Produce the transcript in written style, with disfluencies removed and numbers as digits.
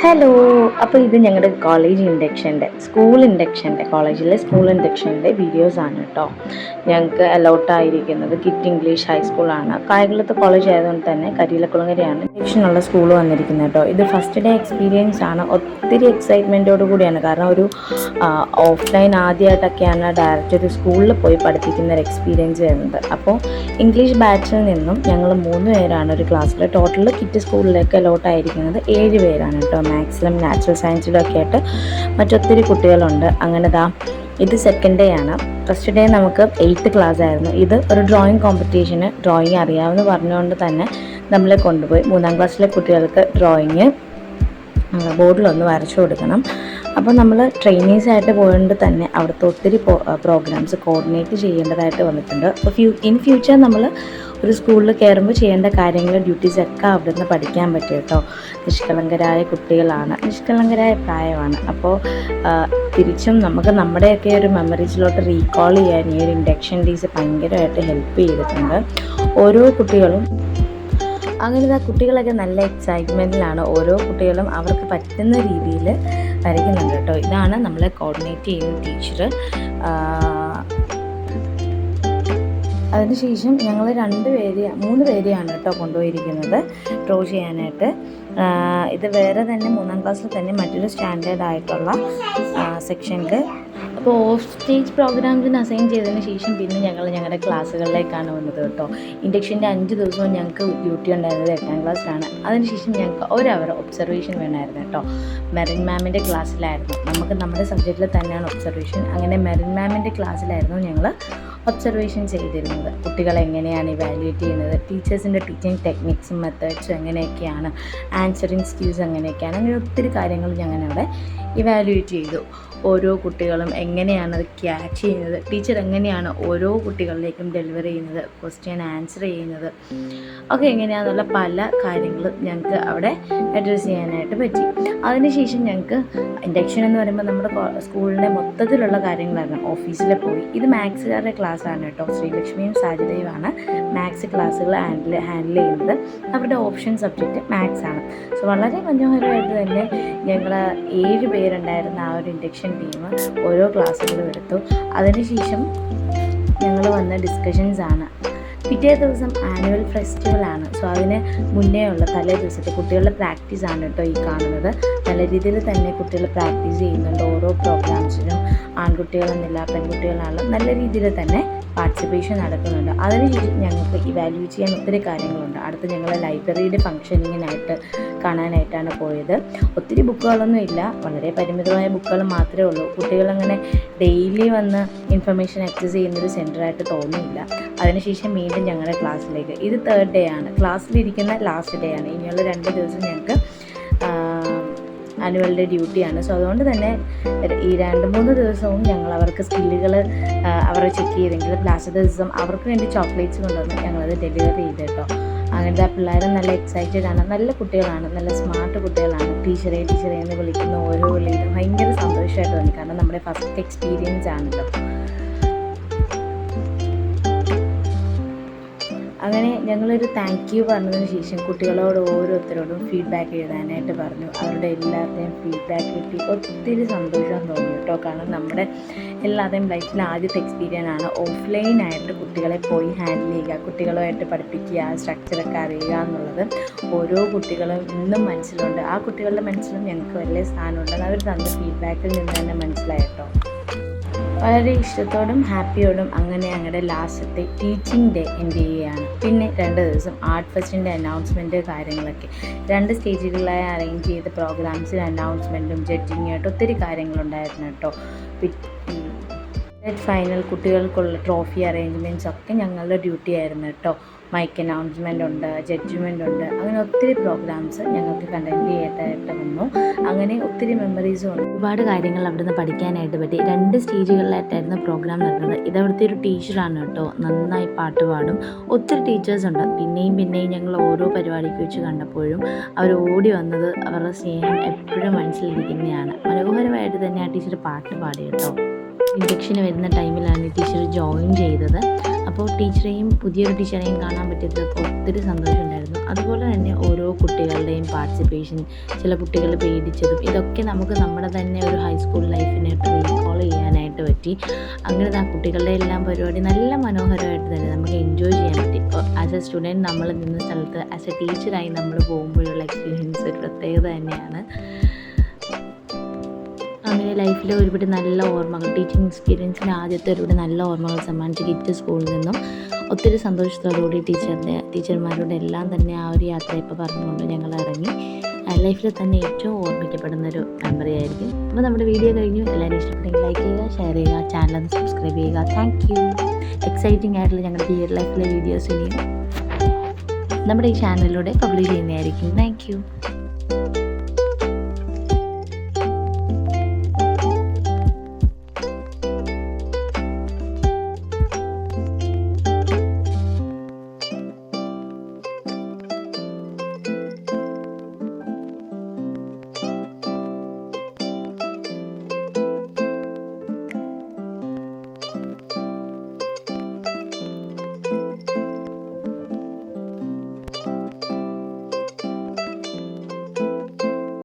Hello. അപ്പോൾ ഇത് ഞങ്ങളുടെ കോളേജ് ഇൻഡക്ഷൻ്റെ കോളേജിലെ സ്കൂൾ ഇൻഡക്ഷൻ്റെ വീഡിയോസാണ് കേട്ടോ. ഞങ്ങൾക്ക് അലോട്ടായിരിക്കുന്നത് കിറ്റ് ഇംഗ്ലീഷ് ഹൈസ്കൂളാണ്. കായംകുളത്ത് കോളേജ് ആയതുകൊണ്ട് തന്നെ കരിയിലക്കുളങ്ങരയാണ് ഇൻഡക്ഷനുള്ള സ്കൂൾ വന്നിരിക്കുന്നത് കേട്ടോ. ഇത് ഫസ്റ്റ് ഡേ എക്സ്പീരിയൻസ് ആണ്. ഒത്തിരി എക്സൈറ്റ്മെൻറ്റോട് കൂടിയാണ്. കാരണം ഒരു ഓഫ്ലൈൻ ആദ്യമായിട്ടൊക്കെയാണ് ഡയറക്റ്റ് ഒരു സ്കൂളിൽ പോയി പഠിപ്പിക്കുന്ന ഒരു എക്സ്പീരിയൻസ് വരുന്നത്. അപ്പോൾ ഇംഗ്ലീഷ് ബാച്ചിൽ നിന്നും ഞങ്ങൾ 3 പേരാണ് ഒരു ക്ലാസ്സിൽ. ടോട്ടൽ കിറ്റ് സ്കൂളിലേക്ക് അലോട്ടായിരിക്കുന്നത് 7 പേരാണ് കേട്ടോ. മാത്സിലും നാച്ചുറൽ സയൻസിലും ഒക്കെ ആയിട്ട് മറ്റൊത്തിരി കുട്ടികളുണ്ട്. അങ്ങനെ ഇത് സെക്കൻഡ് ഡേ ആണ്. ഫസ്റ്റ് ഡേ നമുക്ക് 8th ക്ലാസ് ആയിരുന്നു. ഇത് ഒരു ഡ്രോയിങ് കോമ്പറ്റീഷന് ഡ്രോയിങ് അറിയാമെന്ന് പറഞ്ഞുകൊണ്ട് തന്നെ നമ്മളെ കൊണ്ടുപോയി 3ാം ക്ലാസ്സിലെ കുട്ടികൾക്ക് ഡ്രോയിങ് ബോർഡിലൊന്ന് വരച്ചു കൊടുക്കണം. അപ്പോൾ നമ്മൾ ട്രെയിനീസായിട്ട് പോയതുകൊണ്ട് തന്നെ അവിടുത്തെ ഒത്തിരി പ്രോഗ്രാംസ് കോർഡിനേറ്റ് ചെയ്യേണ്ടതായിട്ട് വന്നിട്ടുണ്ട്. അപ്പോൾ ഇൻ ഫ്യൂച്ചർ നമ്മൾ ഒരു സ്കൂളിൽ കയറുമ്പോൾ ചെയ്യേണ്ട കാര്യങ്ങൾ ഡ്യൂട്ടീസ് ഒക്കെ അവിടെ നിന്ന് പഠിക്കാൻ പറ്റും കേട്ടോ. നിഷ്കളങ്കരായ കുട്ടികളാണ്, നിഷ്കളങ്കരായ പ്രായമാണ്. അപ്പോൾ തിരിച്ചും നമുക്ക് നമ്മുടെയൊക്കെ ഒരു മെമ്മറീസിലോട്ട് റീകോൾ ചെയ്യാൻ ഈ ഒരു ഇൻഡക്ഷൻ ഡേയ്സ് ഭയങ്കരമായിട്ട് ഹെൽപ്പ് ചെയ്തിട്ടുണ്ട്. ഓരോ കുട്ടികളും അങ്ങനെ കുട്ടികളൊക്കെ നല്ല എക്സൈറ്റ്മെൻറ്റിലാണ്. ഓരോ കുട്ടികളും അവർക്ക് പറ്റുന്ന രീതിയിൽ വരയ്ക്കുന്നുണ്ട് കേട്ടോ. ഇതാണ് നമ്മളെ കോർഡിനേറ്റ് ചെയ്യുന്ന ടീച്ചർ. അതിനുശേഷം ഞങ്ങൾ 3 പേരെയാണ് കേട്ടോ കൊണ്ടുപോയിരിക്കുന്നത് ഡ്രോ ചെയ്യാനായിട്ട്. ഇത് വേറെ തന്നെ 3ാം ക്ലാസ്സിൽ തന്നെ മറ്റൊരു സ്റ്റാൻഡേർഡ് ആയിട്ടുള്ള സെക്ഷനിൽ. അപ്പോൾ ഓഫ് സ്റ്റേജ് പ്രോഗ്രാംസിന് അസൈൻ ചെയ്തതിന് ശേഷം പിന്നെ ഞങ്ങൾ ഞങ്ങളുടെ ക്ലാസ്സുകളിലേക്കാണ് വന്നത് കേട്ടോ. ഇൻഡക്ഷൻ്റെ 5 ദിവസവും ഞങ്ങൾക്ക് ഡ്യൂട്ടി ഉണ്ടായിരുന്നത് 8ാം ക്ലാസ്സിലാണ്. അതിനുശേഷം ഞങ്ങൾക്ക് 1 അവർ ഒബ്സർവേഷൻ വേണമായിരുന്നു കേട്ടോ. മെറിൻ മാമിൻ്റെ ക്ലാസ്സിലായിരുന്നു. നമുക്ക് നമ്മുടെ സബ്ജക്റ്റിൽ തന്നെയാണ് ഒബ്സർവേഷൻ. അങ്ങനെ മെറിൻ മാമിൻ്റെ ക്ലാസ്സിലായിരുന്നു ഞങ്ങൾ ഒബ്സർവേഷൻ ചെയ്തിരുന്നത്. കുട്ടികളെ എങ്ങനെയാണ് ഇവാലുവേറ്റ് ചെയ്യുന്നത്, ടീച്ചേഴ്സിൻ്റെ ടീച്ചിങ് ടെക്നിക്സും മെത്തേഡ്സും എങ്ങനെയൊക്കെയാണ്, ആൻസറിങ് സ്കിൽസ് എങ്ങനെയൊക്കെയാണ്, അങ്ങനെ ഒത്തിരി കാര്യങ്ങൾ ഞങ്ങൾ അവിടെ ഇവാലുവേറ്റ് ചെയ്തു. ഓരോ കുട്ടികളും എങ്ങനെയാണ് അത് ക്യാച്ച് ചെയ്യുന്നത്, ടീച്ചർ എങ്ങനെയാണ് ഓരോ കുട്ടികളിലേക്കും ഡെലിവറി ചെയ്യുന്നത്, ക്വസ്റ്റ്യൻ ആൻസർ ചെയ്യുന്നത് ഒക്കെ എങ്ങനെയാണെന്നുള്ള പല കാര്യങ്ങളും ഞങ്ങൾക്ക് അവിടെ അഡ്രസ്സ് ചെയ്യാനായിട്ട് പറ്റി. അതിനുശേഷം ഞങ്ങൾക്ക് ഇൻഡക്ഷൻ എന്ന് പറയുമ്പോൾ നമ്മുടെ സ്കൂളിൻ്റെ മൊത്തത്തിലുള്ള കാര്യങ്ങളായിരുന്നു. ഓഫീസിൽ പോയി ഇത് മാത്സുകാരുടെ ക്ലാസ്സാണ് കേട്ടോ. ശ്രീലക്ഷ്മിയും സാജിതയുമാണ് മാത്സ് ക്ലാസ്സുകൾ ഹാൻഡിൽ ചെയ്യുന്നത്. അവരുടെ ഓപ്ഷൻ സബ്ജക്റ്റ് മാത്സ് ആണ്. സോ വളരെ മനോഹരമായിട്ട് തന്നെ ഞങ്ങൾ 7 പേരുണ്ടായിരുന്ന ആ ഒരു ഇൻഡക്ഷൻ ടീം ഓരോ ക്ലാസ്സുകളും എടുത്തു. അതിനുശേഷം ഞങ്ങൾ വന്ന ഡിസ്കഷൻസ് ആണ്. പിറ്റേ ദിവസം ആനുവൽ ഫെസ്റ്റിവലാണ്. സോ അതിന് മുന്നേ ഉള്ള തലേ ദിവസത്തെ കുട്ടികളുടെ പ്രാക്ടീസാണ് കേട്ടോ ഈ കാണുന്നത്. നല്ല രീതിയിൽ തന്നെ കുട്ടികൾ പ്രാക്ടീസ് ചെയ്യുന്നുണ്ട്. ഓരോ പ്രോഗ്രാംസിനും ആൺകുട്ടികളെന്നില്ല പെൺകുട്ടികളാണെങ്കിലും നല്ല രീതിയിൽ തന്നെ പാർട്ടിസിപ്പേഷൻ നടക്കുന്നുണ്ട്. അതിനുശേഷം ഞങ്ങൾക്ക് ഇവാലുവേറ്റ് ചെയ്യാൻ ഒത്തിരി കാര്യങ്ങളുണ്ട്. അടുത്ത് ഞങ്ങൾ ലൈബ്രറിയുടെ ഫംഗ്ഷനിങ്ങിനായിട്ട് കാണാനായിട്ടാണ് പോയത്. ഒത്തിരി ബുക്കുകളൊന്നും ഇല്ല, വളരെ പരിമിതമായ ബുക്കുകൾ മാത്രമേ ഉള്ളൂ. കുട്ടികളങ്ങനെ ഡെയിലി വന്ന് ഇൻഫർമേഷൻ ആക്സസ് ചെയ്യുന്നൊരു സെൻറ്ററായിട്ട് തോന്നിയില്ല. അതിനുശേഷം വീണ്ടും ഞങ്ങളുടെ ക്ലാസ്സിലേക്ക്. ഇത് 3rd ഡേ ആണ്, ക്ലാസ്സിലിരിക്കുന്ന ലാസ്റ്റ് ഡേ ആണ്. ഇനിയുള്ള 2 ദിവസം ഞങ്ങൾക്ക് ആനുവൽ ഡേ ഡ്യൂട്ടിയാണ്. സോ അതുകൊണ്ട് തന്നെ ഈ 2-3 ദിവസവും ഞങ്ങൾ അവർക്ക് സ്കില്ലുകൾ അവരെ ചെക്ക് ചെയ്തെങ്കിൽ ലാസ്റ്റ് ദിവസം അവർക്ക് വേണ്ടി ചോക്ലേറ്റ്സ് കൊണ്ടുവന്ന് ഞങ്ങളത് ഡെലിവറി ചെയ്ത് കേട്ടോ. അങ്ങനത്തെ ആ പിള്ളേരും നല്ല എക്സൈറ്റഡ് ആണ്, നല്ല കുട്ടികളാണ്, നല്ല സ്മാർട്ട് കുട്ടികളാണ്. ടീച്ചറെ എന്ന് വിളിക്കുന്ന ഓരോ വിളിയിലും ഭയങ്കര സന്തോഷമായിട്ട് തോന്നി. കാരണം നമ്മുടെ ഫസ്റ്റ് എക്സ്പീരിയൻസ് ആണല്ലോ. അങ്ങനെ ഞങ്ങളൊരു താങ്ക് യു പറഞ്ഞതിന് ശേഷം കുട്ടികളോട് ഓരോരുത്തരോടും ഫീഡ്ബാക്ക് എഴുതാനായിട്ട് പറഞ്ഞു. അവരുടെ എല്ലാവരുടെയും ഫീഡ്ബാക്ക് കിട്ടി. ഒത്തിരി സന്തോഷം തോന്നി കേട്ടോ. കാരണം നമ്മുടെ എല്ലാവരുടെയും ലൈഫിൽ ആദ്യത്തെ എക്സ്പീരിയൻസ് ആണ് ഓഫ്ലൈനായിട്ട് കുട്ടികളെ പോയി ഹാൻഡിൽ ചെയ്യുക, കുട്ടികളുമായിട്ട് പഠിപ്പിക്കുക, സ്ട്രക്ചറൊക്കെ അറിയുക എന്നുള്ളത്. ഓരോ കുട്ടികളും ഇന്നും മനസ്സിലുണ്ട്. ആ കുട്ടികളുടെ മനസ്സിലും ഞങ്ങൾക്ക് വലിയ സ്ഥാനമുണ്ടെന്ന് അവർ തന്ന ഫീഡ്ബാക്കിൽ നിന്ന് തന്നെ മനസ്സിലായി കേട്ടോ. വളരെ ഇഷ്ടത്തോടും ഹാപ്പിയോടും അങ്ങനെ ഞങ്ങളുടെ ലാസ്റ്റത്തെ ടീച്ചിങ് ഡേ എൻഡ് ചെയ്യുകയാണ്. പിന്നെ 2 ദിവസം ആർട്ട് ഫെസ്റ്റിൻ്റെ അനൗൺസ്മെൻറ്റ് കാര്യങ്ങളൊക്കെ 2 സ്റ്റേജുകളിലായി അറേഞ്ച് ചെയ്ത പ്രോഗ്രാംസിൽ അനൗൺസ്മെൻറ്റും ജഡ്ജിങ്ങായിട്ട് ഒത്തിരി കാര്യങ്ങളുണ്ടായിരുന്നു കേട്ടോ. ഫൈനൽ കുട്ടികൾക്കുള്ള ട്രോഫി അറേഞ്ച്മെൻറ്റ്സ് ഒക്കെ ഞങ്ങളുടെ ഡ്യൂട്ടി ആയിരുന്നു കേട്ടോ. മൈക്ക് അനൗൺസ്മെൻ്റ് ഉണ്ട്, ജഡ്ജ്മെൻ്റ് ഉണ്ട്, അങ്ങനെ ഒത്തിരി പ്രോഗ്രാംസ് ഞങ്ങൾക്ക് കണ്ടക്ട് ചെയ്യാനായിട്ട് വന്നു. അങ്ങനെ ഒത്തിരി മെമ്മറീസും ഉണ്ട്. ഒരുപാട് കാര്യങ്ങൾ അവിടെ നിന്ന് പഠിക്കാനായിട്ട് പറ്റി. 2 സ്റ്റേജുകളിലായിട്ടായിരുന്നു പ്രോഗ്രാം നടന്നത്. ഇതവിടുത്തെ ഒരു ടീച്ചറാണ് കേട്ടോ, നന്നായി പാട്ട് പാടും. ഒത്തിരി ടീച്ചേഴ്സുണ്ട്. പിന്നെയും ഞങ്ങൾ ഓരോ പരിപാടിക്ക് വെച്ച് കണ്ടപ്പോഴും അവർ ഓടി വന്നത് അവരുടെ സ്നേഹം എപ്പോഴും മനസ്സിലിരിക്കുന്നതാണ്. മനോഹരമായിട്ട് തന്നെ ആ ടീച്ചർ പാട്ട് പാടി കേട്ടോ. ഇൻഡക്ഷന് വരുന്ന ടൈമിലാണ് ടീച്ചർ ജോയിൻ ചെയ്തത്. അപ്പോൾ ടീച്ചറെയും പുതിയൊരു ടീച്ചറെയും കാണാൻ പറ്റിയത് ഒത്തിരി സന്തോഷമുണ്ടായിരുന്നു. അതുപോലെ തന്നെ ഓരോ കുട്ടികളുടെയും പാർട്ടിസിപ്പേഷൻ, ചില കുട്ടികൾ പേടിച്ചതും, ഇതൊക്കെ നമുക്ക് നമ്മുടെ തന്നെ ഒരു ഹൈസ്കൂൾ ലൈഫിനെ റീകോൾ ചെയ്യാനായിട്ട് പറ്റി. അങ്ങനെ ആ കുട്ടികളുടെ എല്ലാം പരിപാടി നല്ല മനോഹരമായിട്ട് തന്നെ നമുക്ക് എൻജോയ് ചെയ്യാൻ പറ്റി. ആസ് എ സ്റ്റുഡൻറ്റ് നമ്മൾ നിന്ന സ്ഥലത്ത് ആസ് എ ടീച്ചറായി നമ്മൾ പോകുമ്പോഴുള്ള എക്സ്പീരിയൻസ് ഒരു പ്രത്യേകത തന്നെയാണ്. അങ്ങനെ ലൈഫിൽ ഒരുപാട് നല്ല ഓർമ്മകൾ, ടീച്ചിങ് എക്സ്പീരിയൻസിൻ്റെ ആദ്യത്തെ ഒരുപാട് നല്ല ഓർമ്മകൾ സമ്മാനിച്ച് കിറ്റ് സ്കൂളിൽ നിന്നും ഒത്തിരി സന്തോഷത്തോടുകൂടി ടീച്ചർമാരോട് എല്ലാം തന്നെ ആ ഒരു യാത്ര ഇപ്പോൾ പറഞ്ഞുകൊണ്ട് ഞങ്ങൾ ഇറങ്ങി. ലൈഫിൽ തന്നെ ഏറ്റവും ഓർമ്മിക്കപ്പെടുന്നൊരു മെമ്മറി ആയിരിക്കും. അപ്പോൾ നമ്മുടെ വീഡിയോ കഴിഞ്ഞു. എല്ലാവരും ഇഷ്ടപ്പെട്ടെങ്കിൽ ലൈക്ക് ചെയ്യുക, ഷെയർ ചെയ്യുക, ചാനൽ സബ്സ്ക്രൈബ് ചെയ്യുക. Thank you. എക്സൈറ്റിംഗ് ആയിട്ടുള്ള ഞങ്ങളുടെ റിയൽ ലൈഫിലെ വീഡിയോസ് ഇനിയും നമ്മുടെ ഈ ചാനലിലൂടെ പബ്ലിഷ് ചെയ്യുന്നതായിരിക്കും. Thank you.